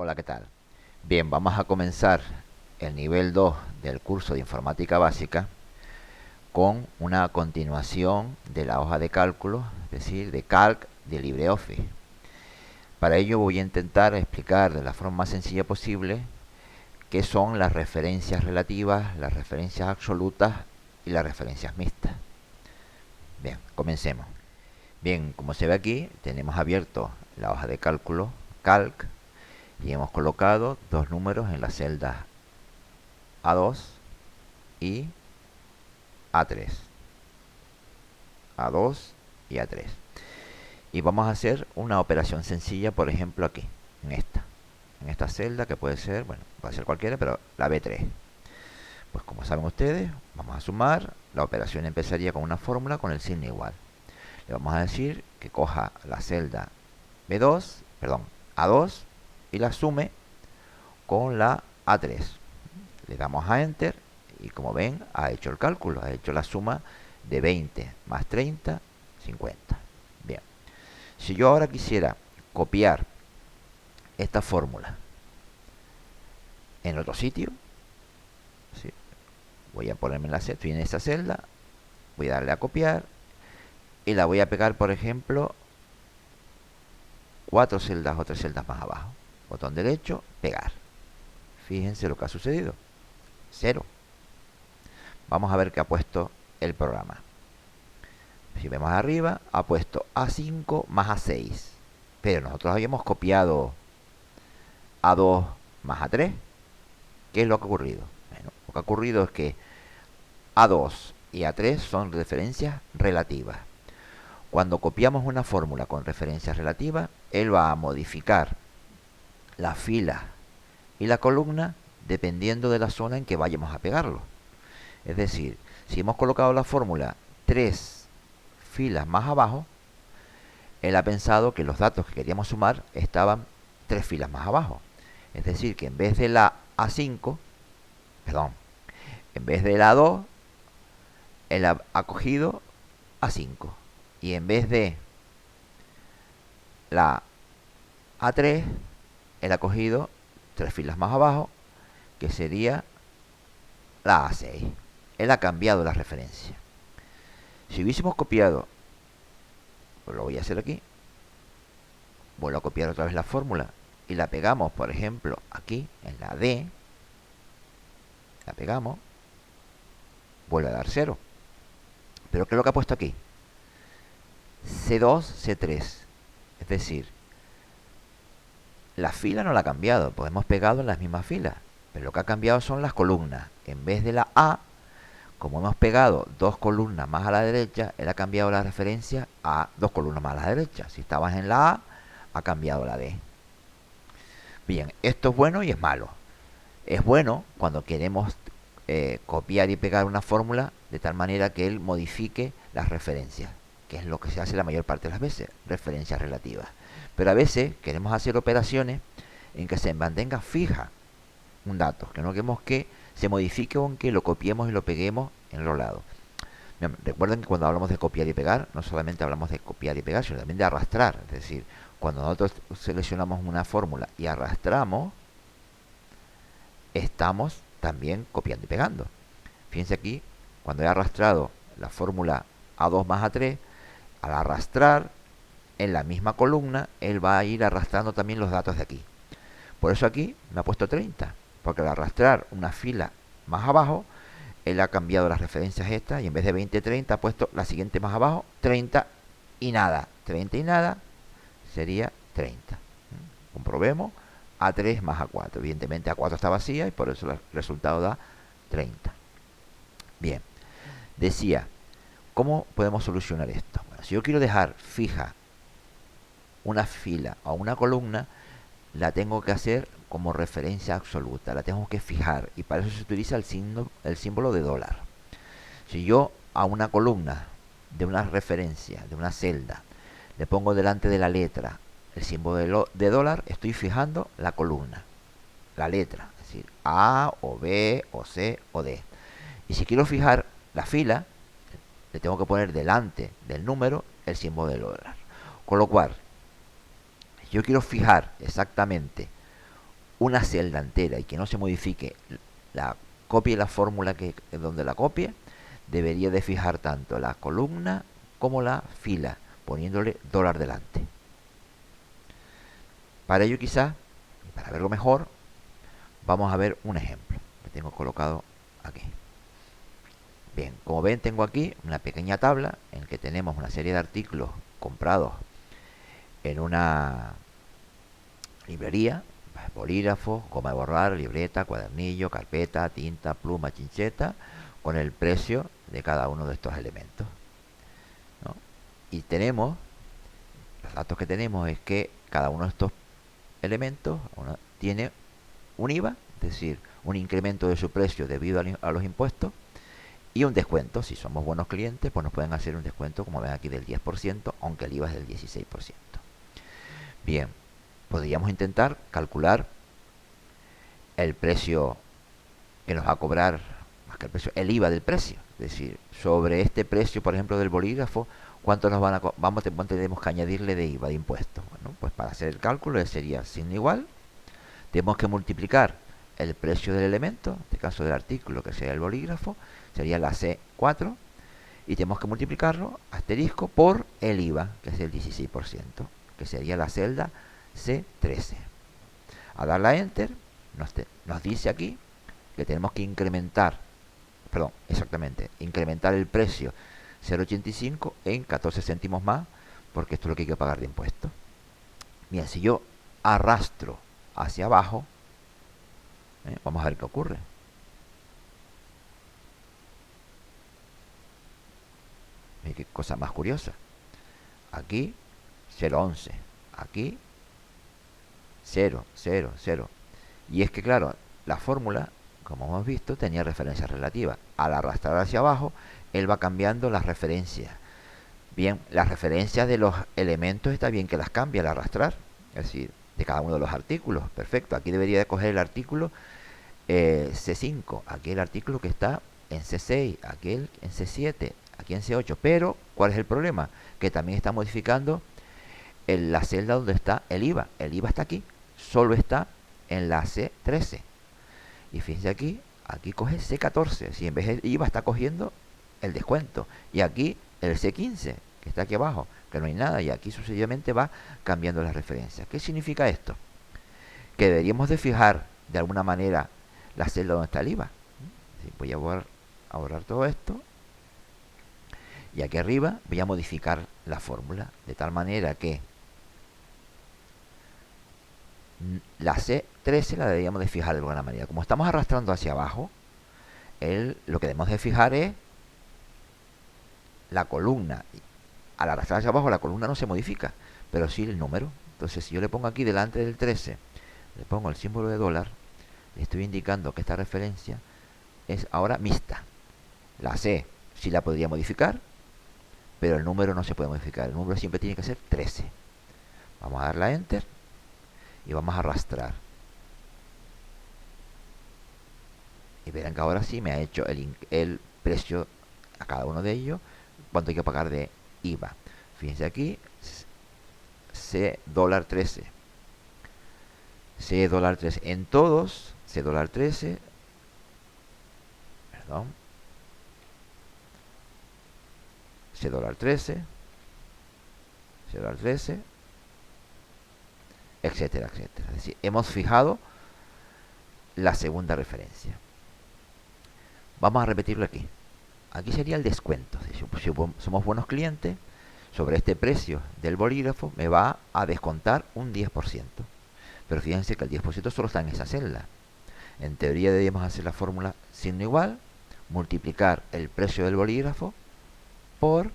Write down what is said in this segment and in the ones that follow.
Hola, ¿qué tal? Bien, vamos a comenzar el nivel 2 del curso de informática básica con una continuación de la hoja de cálculo, es decir, de Calc de LibreOffice. Para ello voy a intentar explicar de la forma más sencilla posible qué son las referencias relativas, las referencias absolutas y las referencias mixtas. Bien, comencemos. Bien, como se ve aquí, tenemos abierto la hoja de cálculo Calc y hemos colocado dos números en las celdas A2 y A3. A2 y A3. Y vamos a hacer una operación sencilla, por ejemplo, aquí, en esta celda, que puede ser, bueno, puede ser cualquiera, pero la B3. Pues como saben ustedes, vamos a sumar. La operación empezaría con una fórmula con el signo igual. Le vamos a decir que coja la celda B2, perdón, A2 y la sume con la A3. Le damos a Enter y como ven, ha hecho el cálculo, ha hecho la suma de 20 más 30, 50. Bien, si yo ahora quisiera copiar esta fórmula en otro sitio, ¿sí? Voy a ponerme en la celda, estoy en esta celda, voy a darle a copiar y la voy a pegar, por ejemplo, 4 celdas o 3 celdas más abajo. Botón derecho, pegar. Fíjense lo que ha sucedido. 0. Vamos a ver qué ha puesto el programa. Si vemos arriba, ha puesto A5 más A6. Pero nosotros habíamos copiado A2 más A3. ¿Qué es lo que ha ocurrido? Bueno, lo que ha ocurrido es que A2 y A3 son referencias relativas. Cuando copiamos una fórmula con referencias relativas, él va a modificar la fila y la columna dependiendo de la zona en que vayamos a pegarlo. Es decir, si hemos colocado la fórmula 3 filas más abajo, él ha pensado que los datos que queríamos sumar estaban 3 filas más abajo. Es decir, que en vez de la A5, perdón, en vez de la A2, él ha cogido A5. Y en vez de la A3, él ha cogido 3 filas más abajo, que sería la A6. Él ha cambiado la referencia. Si hubiésemos copiado, pues lo voy a hacer aquí, vuelvo a copiar otra vez la fórmula y la pegamos, por ejemplo, aquí en la D, la pegamos, vuelve a dar 0. Pero ¿qué es lo que ha puesto aquí? C2, C3. Es decir, la fila no la ha cambiado, pues hemos pegado en las mismas filas. Pero lo que ha cambiado son las columnas. En vez de la A, como hemos pegado dos columnas más a la derecha, él ha cambiado la referencia a dos columnas más a la derecha. Si estabas en la A, ha cambiado la D. Bien, esto es bueno y es malo. Es bueno cuando queremos copiar y pegar una fórmula de tal manera que él modifique las referencias, que es lo que se hace la mayor parte de las veces, referencias relativas. Pero a veces queremos hacer operaciones en que se mantenga fija un dato, que no queremos que se modifique o en que lo copiemos y lo peguemos en los lados. Recuerden que cuando hablamos de copiar y pegar, no solamente hablamos de copiar y pegar, sino también de arrastrar. Es decir, cuando nosotros seleccionamos una fórmula y arrastramos, estamos también copiando y pegando. Fíjense aquí, cuando he arrastrado la fórmula A2 más A3, al arrastrar en la misma columna, él va a ir arrastrando también los datos de aquí. Por eso aquí me ha puesto 30, porque al arrastrar una fila más abajo, él ha cambiado las referencias estas y en vez de 20, 30 ha puesto la siguiente más abajo, 30 y nada. 30 y nada sería 30. Comprobemos. A3 más A4. Evidentemente A4 está vacía y por eso el resultado da 30. Bien, decía, ¿cómo podemos solucionar esto? Bueno, si yo quiero dejar fija una fila o una columna, la tengo que hacer como referencia absoluta, la tengo que fijar y para eso se utiliza el símbolo de dólar. Si yo a una columna de una referencia, de una celda, le pongo delante de la letra el símbolo de dólar, estoy fijando la columna, la letra, es decir, A o B o C o D. Y si quiero fijar la fila, le tengo que poner delante del número el símbolo de dólar. Con lo cual, yo quiero fijar exactamente una celda entera y que no se modifique la copie la fórmula que donde la copie, debería de fijar tanto la columna como la fila, poniéndole dólar delante. Para ello quizás, para verlo mejor, vamos a ver un ejemplo que tengo colocado aquí. Bien, como ven, tengo aquí una pequeña tabla en que tenemos una serie de artículos comprados en una librería: bolígrafo, goma de borrar, libreta, cuadernillo, carpeta, tinta, pluma, chincheta, con el precio de cada uno de estos elementos, ¿no? Y tenemos, los datos que tenemos es que cada uno de estos elementos tiene un IVA, es decir, un incremento de su precio debido a los impuestos, y un descuento. Si somos buenos clientes, pues nos pueden hacer un descuento, como ven aquí, del 10%, aunque el IVA es del 16%. Bien, podríamos intentar calcular el precio que nos va a cobrar, más que el precio, el IVA del precio. Es decir, sobre este precio, por ejemplo, del bolígrafo, ¿cuánto nos van a tenemos que añadirle de IVA, de impuestos? Bueno, pues para hacer el cálculo sería signo igual. Tenemos que multiplicar el precio del elemento, en este caso del artículo, que sería el bolígrafo, sería la C4, y tenemos que multiplicarlo, asterisco, por el IVA, que es el 16%, que sería la celda C13. A darle a Enter, nos dice aquí que tenemos que incrementar el precio 0,85 en 14 céntimos más, porque esto es lo que hay que pagar de impuestos. Bien, si yo arrastro hacia abajo, vamos a ver qué ocurre. Miren qué cosa más curiosa. Aquí 0,11, aquí 0, 0, 0. Y es que claro, la fórmula, como hemos visto, tenía referencias relativas. Al arrastrar hacia abajo, él va cambiando las referencias. Bien, las referencias de los elementos está bien que las cambie al arrastrar, es decir, de cada uno de los artículos. Perfecto, aquí debería de coger el artículo C5, aquí el artículo que está en C6, aquí en C7, aquí en C8. Pero, ¿cuál es el problema? Que también está modificando la celda donde está el IVA. El IVA está aquí, solo está en la C13. Y fíjense aquí coge C14. Si en vez de IVA está cogiendo el descuento. Y aquí el C15, que está aquí abajo, que no hay nada. Y aquí sucesivamente va cambiando las referencias. ¿Qué significa esto? Que deberíamos de fijar de alguna manera la celda donde está el IVA. Voy a borrar todo esto. Y aquí arriba voy a modificar la fórmula de tal manera que la C13 la deberíamos de fijar de alguna manera. Como estamos arrastrando hacia abajo, lo que debemos de fijar es la columna. Al arrastrar hacia abajo, la columna no se modifica, pero sí el número. Entonces, si yo le pongo aquí delante del 13, le pongo el símbolo de dólar, le estoy indicando que esta referencia es ahora mixta. La C sí la podría modificar, pero el número no se puede modificar. El número siempre tiene que ser 13. Vamos a darle a Enter y vamos a arrastrar. Y verán que ahora sí me ha hecho el precio a cada uno de ellos, cuánto hay que pagar de IVA. Fíjense aquí, C dólar 13. C dólar 13. En todos, C dólar 13. Perdón. C dólar 13. C dólar 13. Etcétera, etcétera. Es decir, hemos fijado la segunda referencia. Vamos a repetirlo aquí. Aquí sería el descuento. Si somos buenos clientes, sobre este precio del bolígrafo me va a descontar un 10%. Pero fíjense que el 10% solo está en esa celda. En teoría deberíamos hacer la fórmula signo igual, multiplicar el precio del bolígrafo por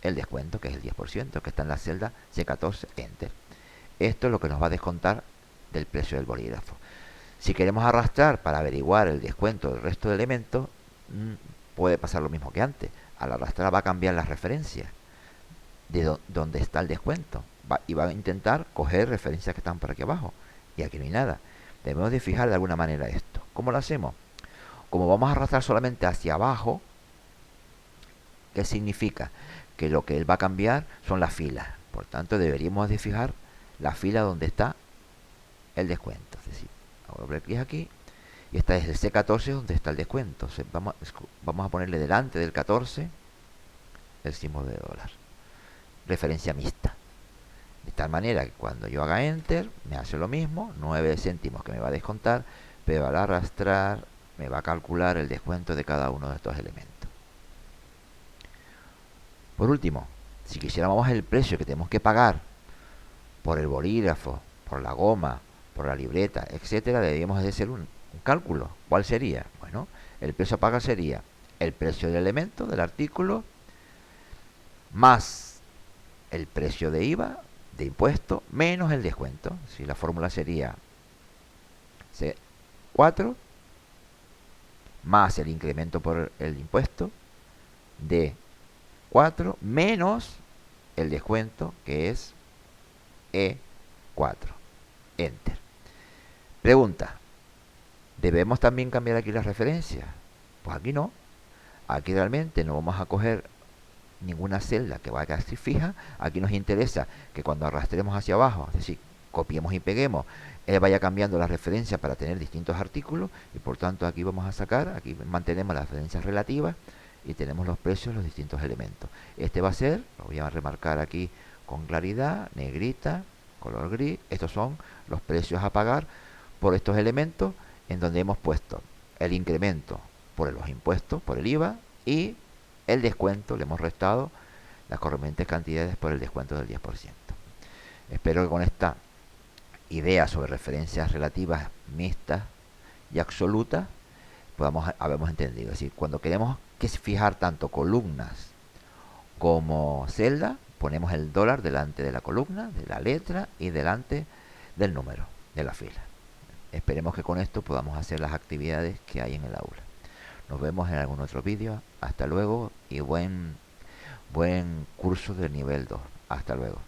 el descuento, que es el 10%, que está en la celda C14, Enter. Esto es lo que nos va a descontar del precio del bolígrafo. Si queremos arrastrar para averiguar el descuento del resto de elementos, puede pasar lo mismo que antes. Al arrastrar va a cambiar las referencias de donde está el descuento. Y va a intentar coger referencias que están por aquí abajo. Y aquí no hay nada. Debemos de fijar de alguna manera esto. ¿Cómo lo hacemos? Como vamos a arrastrar solamente hacia abajo, ¿qué significa? Que lo que él va a cambiar son las filas. Por tanto, deberíamos de fijar la fila donde está el descuento. Es decir, hago doble clic aquí y esta es el C14 donde está el descuento. Vamos a ponerle delante del 14 el símbolo de dólar. Referencia mixta. De tal manera que cuando yo haga Enter, me hace lo mismo, 9 céntimos que me va a descontar, pero al arrastrar me va a calcular el descuento de cada uno de estos elementos. Por último, si quisiéramos el precio que tenemos que pagar por el bolígrafo, por la goma, por la libreta, etcétera, deberíamos de hacer un cálculo. ¿Cuál sería? Bueno, el precio a pagar sería el precio del elemento, del artículo, más el precio de IVA, de impuesto, menos el descuento. Si la fórmula sería C4 más el incremento por el impuesto, D4 menos el descuento, que es E4. Enter. Pregunta: ¿debemos también cambiar aquí las referencias? Pues aquí no. Aquí realmente no vamos a coger ninguna celda que vaya a estar fija. Aquí nos interesa que cuando arrastremos hacia abajo, es decir, copiemos y peguemos, él vaya cambiando la referencia para tener distintos artículos, y por tanto aquí vamos a sacar, aquí mantenemos las referencias relativas y tenemos los precios de los distintos elementos. Este va a ser, lo voy a remarcar aquí con claridad, negrita, color gris. Estos son los precios a pagar por estos elementos, en donde hemos puesto el incremento por los impuestos, por el IVA, y el descuento, le hemos restado las correspondientes cantidades por el descuento del 10%. Espero que con esta idea sobre referencias relativas mixtas y absolutas habemos entendido. Es decir, cuando queremos fijar tanto columnas como celda, ponemos el dólar delante de la columna, de la letra y delante del número de la fila. Esperemos que con esto podamos hacer las actividades que hay en el aula. Nos vemos en algún otro vídeo. Hasta luego y buen curso del nivel 2. Hasta luego.